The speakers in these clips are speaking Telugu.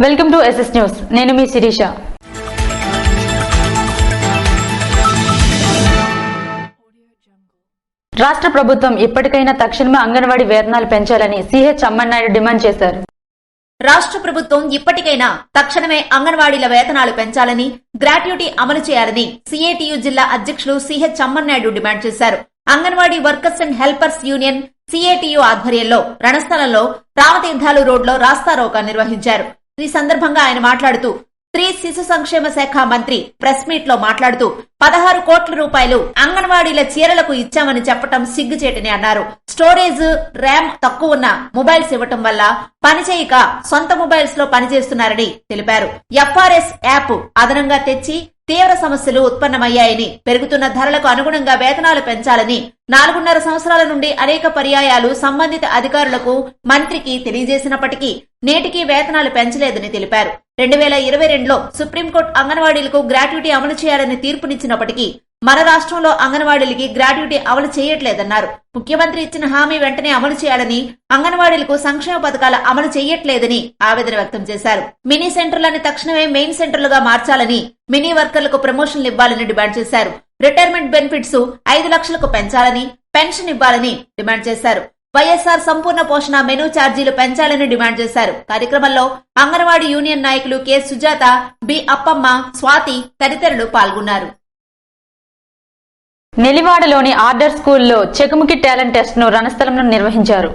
Welcome to SS news. నేను మీ శిరీష. రాష్ట్ర ప్రభుత్వం ఇప్పటికైనా తక్షణమే అంగన్వాడీ వేతనాలు పెంచాలని సిహెచ్ అమ్మన్నాయుడు డిమాండ్ చేశారు. రాష్ట్ర ప్రభుత్వం ఇప్పటికైనా తక్షణమే అంగన్వాడీల వేతనాలు పెంచాలని, గ్రాట్యుటీ అమలు చేయాలని సిఐటియు జిల్లా అధ్యక్షులు సిహెచ్ అమ్మన్నాయుడు డిమాండ్ చేశారు. Anganwadi workers and helpers union CITU ఆధ్వర్యంలో రణస్థలంలో రామతీర్థాలు రోడ్లో రాస్తారోకా నిర్వహించారు. ఈ సందర్భంగా ఆయన మాట్లాడుతూ స్త్రీ శిశు సంక్షేమ శాఖ మంత్రి ప్రెస్ మీట్ లో మాట్లాడుతూ 16 కోట్ల రూపాయలు అంగన్వాడీల చీరలకు ఇచ్చామని చెప్పడం సిగ్గుచేటని అన్నారు. స్టోరేజ్ ర్యామ్ తక్కువ ఉన్న మొబైల్స్ ఇవ్వటం వల్ల పనిచేయక సొంత మొబైల్స్ లో పనిచేస్తున్నారని తెలిపారు. ఎఫ్ఆర్ఎస్ యాప్ అదనంగా తెచ్చి తీవ్ర సమస్యలు ఉత్పన్నమయ్యాయని, పెరుగుతున్న ధరలకు అనుగుణంగా వేతనాలు పెంచాలని 4.5 సంవత్సరాల నుండి అనేక పర్యాయాలు సంబంధిత అధికారులకు మంత్రికి తెలియజేసినప్పటికీ నేటికి వేతనాలు పెంచలేదని తెలిపారు. 2022లో సుప్రీంకోర్టు అంగన్వాడీలకు గ్రాట్యుటీ అమలు చేయాలని తీర్పునిచ్చినప్పటికీ మన రాష్ట్రంలో అంగన్వాడీలకి గ్రాట్యుటీ అమలు చేయట్లేదన్నారు. ముఖ్యమంత్రి ఇచ్చిన హామీ వెంటనే అమలు చేయాలని, అంగన్వాడీలకు సంక్షేమ పథకాల అమలు చేయట్లేదని ఆవేదన వ్యక్తం చేశారు. మినీ సెంటర్లని తక్షణమే మెయిన్ సెంటర్లుగా మార్చాలని, మినీ వర్కర్లకు ప్రమోషన్లు ఇవ్వాలని డిమాండ్ చేశారు. రిటైర్మెంట్ బెనిఫిట్స్ 5 లక్షలకు పెంచాలని, పెన్షన్ ఇవ్వాలని డిమాండ్ చేశారు. వైఎస్ఆర్ సంపూర్ణ పోషణ మెనూ ఛార్జీలు పెంచాలని డిమాండ్ చేశారు. కార్యక్రమంలో అంగన్వాడీ యూనియన్ నాయకులు కె సుజాత, బి అప్పమ్మ, స్వాతి తదితరులు పాల్గొన్నారు. నెలివాడలోని ఆర్డర్ స్కూల్లో చెకుముకి టాలెంట్ టెస్ట్ ను రణస్థలంలో నిర్వహించారు.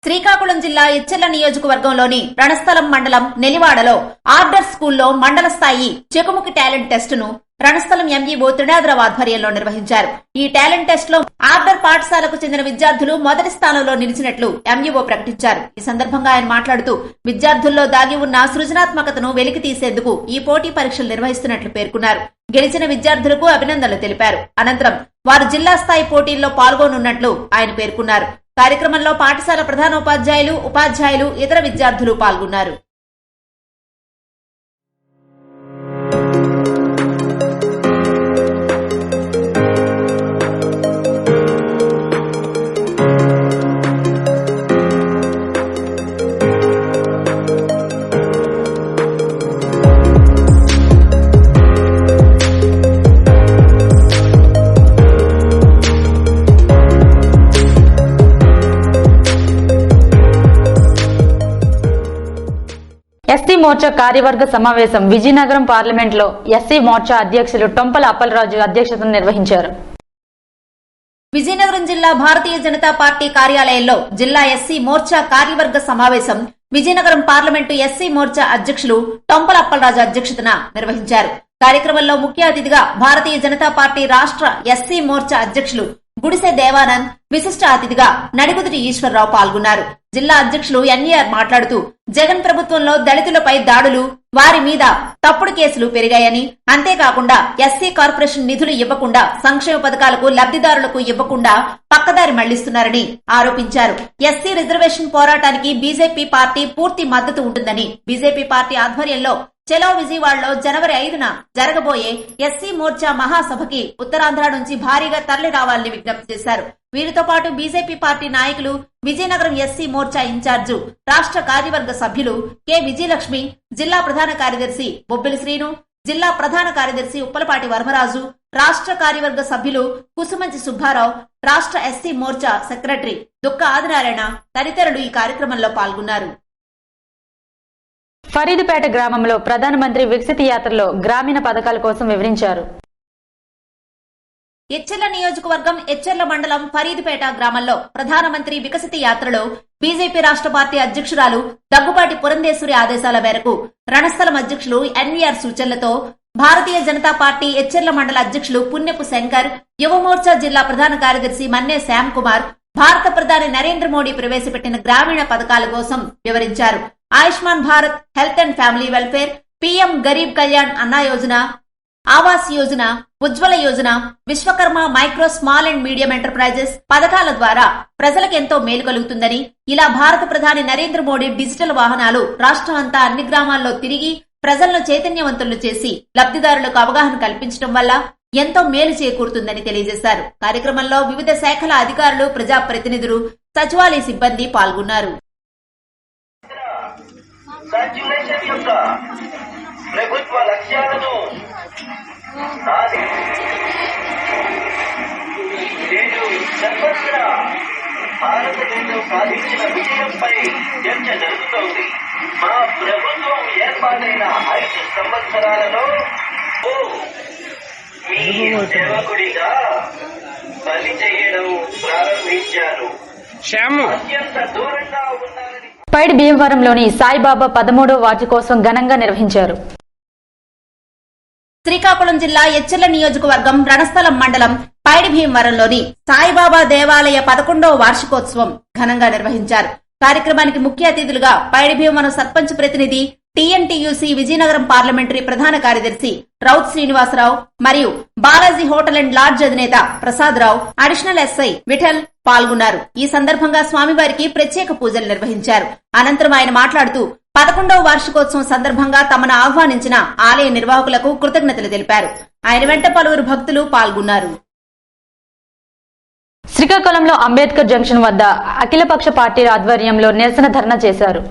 శ్రీకాకుళం జిల్లా ఎచ్చెర్ల నియోజకవర్గంలోని రణస్థలం మండలం నెలివాడలో ఆర్డర్ స్కూల్లో మండల స్థాయి చెకుముకి టాలెంట్ టెస్ట్ ను రణస్థలం ఎంఈఓ త్రినాథరావు ఆధ్వర్యంలో నిర్వహించారు. ఈ టాలెంట్ టెస్ట్ లో ఆర్డర్ పాఠశాలకు చెందిన విద్యార్థులు మొదటి స్థానంలో నిలిచినట్లు ఎంఈఓ ప్రకటించారు. ఈ సందర్భంగా ఆయన మాట్లాడుతూ విద్యార్థుల్లో దాగి ఉన్న సృజనాత్మకతను వెలికి తీసేందుకు ఈ పోటీ పరీక్షలు నిర్వహిస్తున్నట్లు పేర్కొన్నారు. గెలిచిన విద్యార్థులకు అభినందనలు తెలిపారు. అనంతరం వారు జిల్లా స్థాయి పోటీల్లో పాల్గొనున్నట్లు ఆయన పేర్కొన్నారు. కార్యక్రమంలో పాఠశాల ప్రధానోపాధ్యాయులు, ఉపాధ్యాయులు, ఇతర విద్యార్థులు పాల్గొన్నారు. ఎస్సీ మోర్చా కార్యవర్గ సమావేశం విజయనగరం పార్లమెంట్ లో ఎస్సీ మోర్చా అధ్యక్షులు టొంపల అప్పలరాజు అధ్యక్షతన నిర్వహించారు. విజయనగరం జిల్లా భారతీయ జనతా పార్టీ కార్యాలయంలో జిల్లా ఎస్సీ మోర్చా కార్యవర్గ సమావేశం విజయనగరం పార్లమెంటు ఎస్సీ మోర్చా అధ్యక్షులు టొంపల అప్పలరాజు అధ్యక్షతన నిర్వహించారు. కార్యక్రమంలో ముఖ్య అతిథిగా భారతీయ జనతా పార్టీ రాష్ట్ర ఎస్సీ మోర్చా అధ్యక్షులు గుడిసె దేవానంద్, విశిష్ట అతిథిగా నడిగుదిరి ఈశ్వరరావు పాల్గొన్నారు. జిల్లా అధ్యక్షులు ఎన్ఈఆర్ మాట్లాడుతూ జగన్ ప్రభుత్వంలో దళితులపై దాడులు, వారి మీద తప్పుడు కేసులు పెరిగాయని, అంతేకాకుండా ఎస్సీ కార్పొరేషన్ నిధులు ఇవ్వకుండా, సంక్షేమ పథకాలకు లబ్ధిదారులకు ఇవ్వకుండా పక్కదారి మళ్లిస్తున్నారని ఆరోపించారు. ఎస్సీ రిజర్వేషన్ పోరాటానికి బీజేపీ పార్టీ పూర్తి మద్దతు ఉంటుందని, బీజేపీ పార్టీ ఆధ్వర్యంలో చెలో విజయవాడలో జనవరి 5న జరగబోయే ఎస్సీ మోర్చా మహాసభకి ఉత్తరాంధ్ర నుంచి భారీగా తరలి రావాలని విజ్ఞప్తి చేశారు. వీరితో పాటు బీజేపీ పార్టీ నాయకులు, విజయనగరం ఎస్సీ మోర్చా ఇన్ఛార్జు, రాష్ట్ర కార్యవర్గ సభ్యులు కె విజయలక్ష్మి, జిల్లా ప్రధాన కార్యదర్శి బొబ్బిలి శ్రీను, జిల్లా ప్రధాన కార్యదర్శి ఉప్పలపాటి వర్మరాజు, రాష్ట్ర కార్యవర్గ సభ్యులు కుసుమంచి సుబ్బారావు, రాష్ట్ర ఎస్సీ మోర్చా సెక్రటరీ దుక్క ఆదినారాయణ తదితరులు ఈ కార్యక్రమంలో పాల్గొన్నారు. ఫరీదుపేట గ్రామంలో ప్రధానమంత్రి వికసిత యాత్రలో గ్రామీణ పథకాల కోసం వివరించారు. ఎచ్చెర్ల నియోజకవర్గం ఎచ్చెర్ల మండలం ఫరీదుపేట గ్రామంలో ప్రధానమంత్రి వికసిత యాత్రలో బీజేపీ రాష్ట్ర పార్టీ అధ్యక్షురాలు దగ్గుపాటి పురంధేశ్వరి ఆదేశాల మేరకు రణస్థలం అధ్యక్షులు ఎన్వీఆర్ సూచనలతో భారతీయ జనతా పార్టీ ఎచ్చెర్ల మండల అధ్యక్షులు పుణ్యపు శంకర్, యువమోర్చా జిల్లా ప్రధాన కార్యదర్శి మన్నే శ్యామ్ కుమార్ భారత ప్రధాని నరేంద్ర మోడీ ప్రవేశపెట్టిన గ్రామీణ పథకాల కోసం వివరించారు. Ayushman Bharat, health and family welfare, PM Garib Kalyan Anna Yojana, Awas Yojana, Ujjwala Yojana, Vishwakarma micro small and medium enterprises పథకాల ద్వారా ప్రజలకు ఎంతో మేలు కలుగుతుందని, ఇలా భారత ప్రధాని నరేంద్ర మోడీ డిజిటల్ వాహనాలు రాష్ట్రం అంతా అన్ని గ్రామాల్లో తిరిగి ప్రజలను చైతన్యవంతులు చేసి లబ్ధిదారులకు అవగాహన కల్పించడం వల్ల ఎంతో మేలు చేకూరుతుందని తెలియజేశారు. కార్యక్రమంలో వివిధ శాఖల అధికారులు, ప్రజాప్రతినిధులు, సచివాలయ సిబ్బంది పాల్గొన్నారు. సాచ్యురేషన్ యొక్క ప్రభుత్వ లక్ష్యాలను నేడు సర్వత్ర భారతదేశం సాధించిన విజయంపై చర్చ జరుగుతోంది. మా ప్రభుత్వం ఏర్పాటైన 5 సంవత్సరాలలో మీ సేవకుడిగా పని చేయడం ప్రారంభించాను. అత్యంత దూరంగా ఉన్నారని పైడి భీమవరంలోని సాయిబాబా 13వ వార్షికోత్సవం ఘనంగా నిర్వహించారు. శ్రీకాకుళం జిల్లా ఎచ్చెర్ల నియోజకవర్గం రణస్థలం మండలం పైడి భీమవరంలోని సాయిబాబా దేవాలయ 11వ వార్షికోత్సవం ఘనంగా నిర్వహించారు. కార్యక్రమానికి ముఖ్య అతిథులుగా పైడి భీమవరం సర్పంచ్ ప్రతినిధి టీఎన్టీయూసీ విజయనగరం పార్లమెంటరీ ప్రధాన కార్యదర్శి రౌత్ శ్రీనివాసరావు మరియు బాలాజీ హోటల్ అండ్ లాడ్జ్ అధినేత ప్రసాద్ రావు, అడిషనల్ ఎస్ఐ విఠల్ పాల్గొన్నారు. ఈ సందర్భంగా స్వామివారికి ప్రత్యేక పూజలు నిర్వహించారు. అనంతరం ఆయన మాట్లాడుతూ 11వ వార్షికోత్సవం సందర్భంగా తమను ఆహ్వానించిన ఆలయ నిర్వాహకులకు కృతజ్ఞతలు తెలిపారు. ఆయన వెంట పలువురు భక్తులు పాల్గొన్నారు. శ్రీకాకుళంలో అంబేద్కర్ జంక్షన్ వద్ద అఖిలపక్ష పార్టీ ఆధ్వర్యంలో నిరసన ధర్నా చేశారు.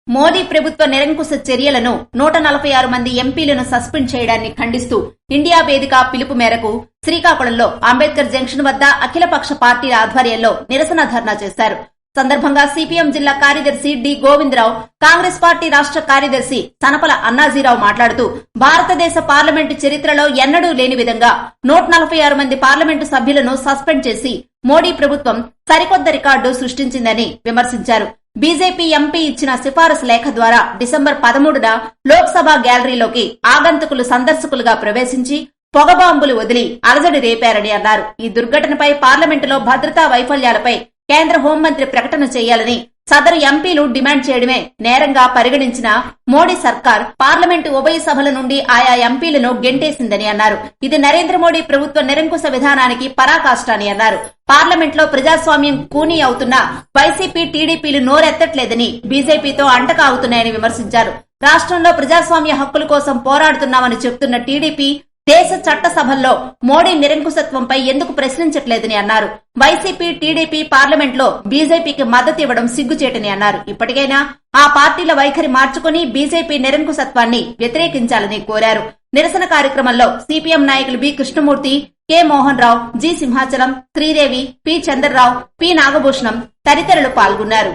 మోదీ ప్రభుత్వ నిరంకుశ చర్యలను 146 మంది ఎంపీలను సస్పెండ్ చేయడాన్ని ఖండిస్తూ ఇండియా వేదిక పిలుపు మేరకు శ్రీకాకుళంలో అంబేద్కర్ జంక్షన్ వద్ద అఖిలపక్ష పార్టీల ఆధ్వర్యంలో నిరసన ధర్నా చేశారు. సందర్భంగా సిపిఎం జిల్లా కార్యదర్శి డి గోవిందరావు, కాంగ్రెస్ పార్టీ రాష్ట్ర కార్యదర్శి సనపల అన్నాజీరావు మాట్లాడుతూ భారతదేశ పార్లమెంటు చరిత్రలో ఎన్నడూ లేని విధంగా 146 మంది పార్లమెంటు సభ్యులను సస్పెండ్ చేసి మోడీ ప్రభుత్వం సరికొత్త రికార్డు సృష్టించిందని విమర్శించారు. బీజేపీ ఎంపీ ఇచ్చిన సిఫారసు లేఖ ద్వారా డిసెంబర్ 13న లోక్సభ గ్యాలరీలోకి ఆగంతుకులు సందర్శకులుగా ప్రవేశించి పొగబాంబులు వదిలి అలజడి రేపారని అన్నారు. ఈ దుర్ఘటనపై పార్లమెంటులో భద్రతా వైఫల్యాలపై కేంద్ర హోంమంత్రి ప్రకటన చేయాలని సదరు ఎంపీలు డిమాండ్ చేయడమే నేరంగా పరిగణించిన మోడీ సర్కార్ పార్లమెంటు ఉభయ సభల నుండి ఆయా ఎంపీలను గెంటేసిందని అన్నారు. ఇది నరేంద్ర మోడీ ప్రభుత్వ నిరంకుశ విధానానికి పరాకాష్ట అని అన్నారు. పార్లమెంట్లో ప్రజాస్వామ్యం కూనీ అవుతున్న వైసీపీ, టీడీపీలు నోరెత్తట్లేదని, బీజేపీతో అంటక అవుతున్నాయని విమర్శించారు. రాష్ట్రంలో ప్రజాస్వామ్య హక్కుల కోసం పోరాడుతున్నామని చెప్తున్న టీడీపీ దేశ చట్టసభల్లో మోడీ నిరంకుశత్వంపై ఎందుకు ప్రశ్నించట్లేదని అన్నారు. వైసీపీ, టీడీపీ పార్లమెంట్లో బీజేపీకి మద్దతు ఇవ్వడం సిగ్గుచేటని అన్నారు. ఇప్పటికైనా ఆ పార్టీల వైఖరి మార్చుకుని బీజేపీ నిరంకుశత్వాన్ని వ్యతిరేకించాలని కోరారు. నిరసన కార్యక్రమంలో సిపిఎం నాయకులు B Krishnamurthy, K Mohan Rao, G Simhachalam, Sridevi, P Chandrarao, P Nagabhushanam తదితరులు పాల్గొన్నారు.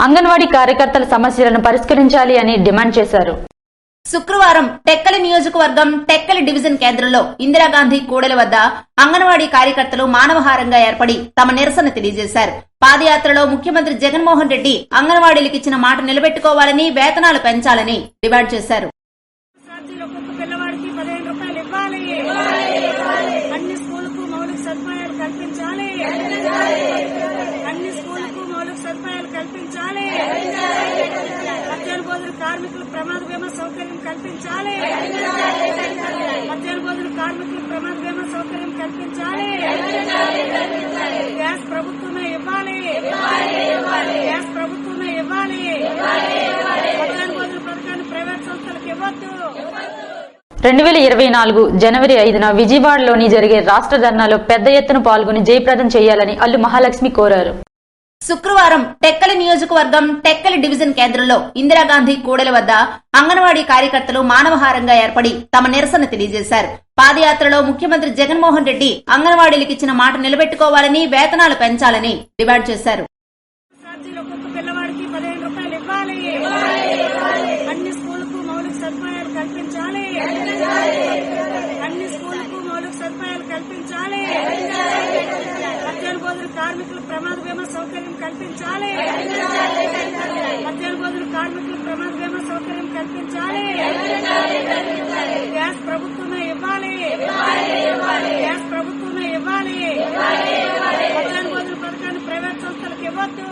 అంగన్వాడీ కార్యకర్తల సమస్యలను పరిష్కరించాలి అని డిమాండ్ చేశారు. శుక్రవారం టెక్కలి నియోజకవర్గం టెక్కలి డివిజన్ కేంద్రంలో ఇందిరాగాంధీ కూడలి వద్ద అంగన్వాడీ కార్యకర్తలు మానవహారంగా ఏర్పడి తమ నిరసన తెలియజేశారు. పాదయాత్రలో ముఖ్యమంత్రి జగన్మోహన్ రెడ్డి అంగన్వాడీలకు ఇచ్చిన మాట నిలబెట్టుకోవాలని, వేతనాలు పెంచాలని డిమాండ్ చేశారు. కార్మికులు ప్రమాద బీమా సౌకర్యం కల్పించాలి. మధ్యాహ్న భోజన కార్మికులు ప్రమాద బీమా సౌకర్యం కల్పించాలి. గ్యాస్ ప్రభుత్వమే ఇవ్వాలి. గ్యాస్ ప్రభుత్వమే ఇవ్వాలి. మధ్యాహ్న భోజన పథకాన్ని ప్రైవేట్ సంస్థలకు ఇవ్వద్దు. 2024 జనవరి 5న విజయవాడలోని జరిగే రాష్ట్ర ధర్నాలో పెద్ద ఎత్తున పాల్గొని జయప్రదం చేయాలని అల్లు మహాలక్ష్మి కోరారు. శుక్రవారం టెక్కలి నియోజకవర్గం టెక్కలి డివిజన్ కేంద్రంలో ఇందిరాగాంధీ కూడలి వద్ద అంగన్వాడీ కార్యకర్తలు మానవహారంగా ఏర్పడి తమ నిరసన తెలియజేశారు. పాదయాత్రలో ముఖ్యమంత్రి జగన్మోహన్ రెడ్డి అంగన్వాడీలకు ఇచ్చిన మాట నిలబెట్టుకోవాలని, వేతనాలు పెంచాలని డిమాండ్ చేశారు. అన్ని స్కూళ్లకు మౌలిక సదుపాయాలు కల్పించాలి. మధ్యాహ్న భోజన కార్మికులు ప్రమాద బీమా సౌకర్యం కల్పించాలి. గ్యాస్ ప్రభుత్వమే ఇవ్వాలి. మధ్యాహ్న భోజన పథకాన్ని ప్రైవేట్ సంస్థలకు ఇవ్వద్దు.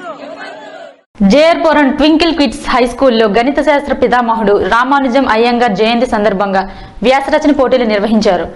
జేఆర్పురం ట్వింకిల్ కిడ్స్ హై స్కూల్లో గణిత శాస్త్ర పితామహుడు రామానుజం అయ్యంగార్ జయంతి సందర్భంగా వ్యాసరచన పోటీలు నిర్వహించారు.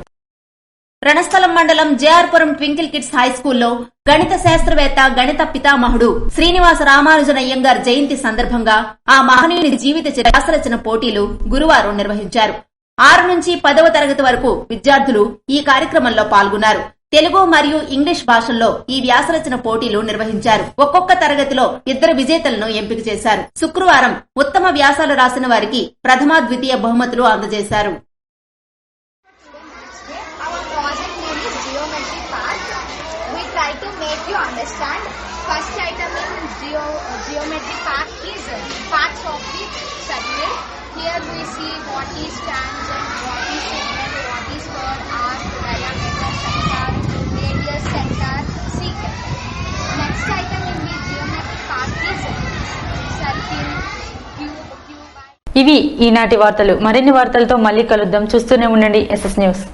రణస్థలం మండలం జేఆర్పురం ట్వింకిల్ కిడ్స్ హై స్కూల్లో గణిత శాస్త్రవేత్త గణిత పితామహుడు శ్రీనివాస రామానుజన్ అయ్యంగార్ జయంతి సందర్భంగా ఆ మహనీయుని జీవిత వ్యాసరచన పోటీలు గురువారం నిర్వహించారు. 6 నుంచి 10వ తరగతి వరకు విద్యార్థులు ఈ కార్యక్రమంలో పాల్గొన్నారు. తెలుగు మరియు ఇంగ్లీష్ భాషల్లో ఈ వ్యాసరచన పోటీలు నిర్వహించారు. ఒక్కొక్క తరగతిలో 2 విజేతలను ఎంపిక చేశారు. శుక్రవారం ఉత్తమ వ్యాసాలు రాసిన వారికి ప్రథమ, ద్వితీయ బహుమతులు అందజేశారు. First item in geometry pack is parts of the circle. Here we see what is tangent, what is segment, what is chord, arc, diameter, sector, radius, center, secant. Next item in the geometry pack is circle, cube. ఇవి ఈనాటి వార్తలు. మరిన్ని వార్తలతో మళ్ళీ కలుద్దాం. చూస్తూనే ఉండండి SS న్యూస్.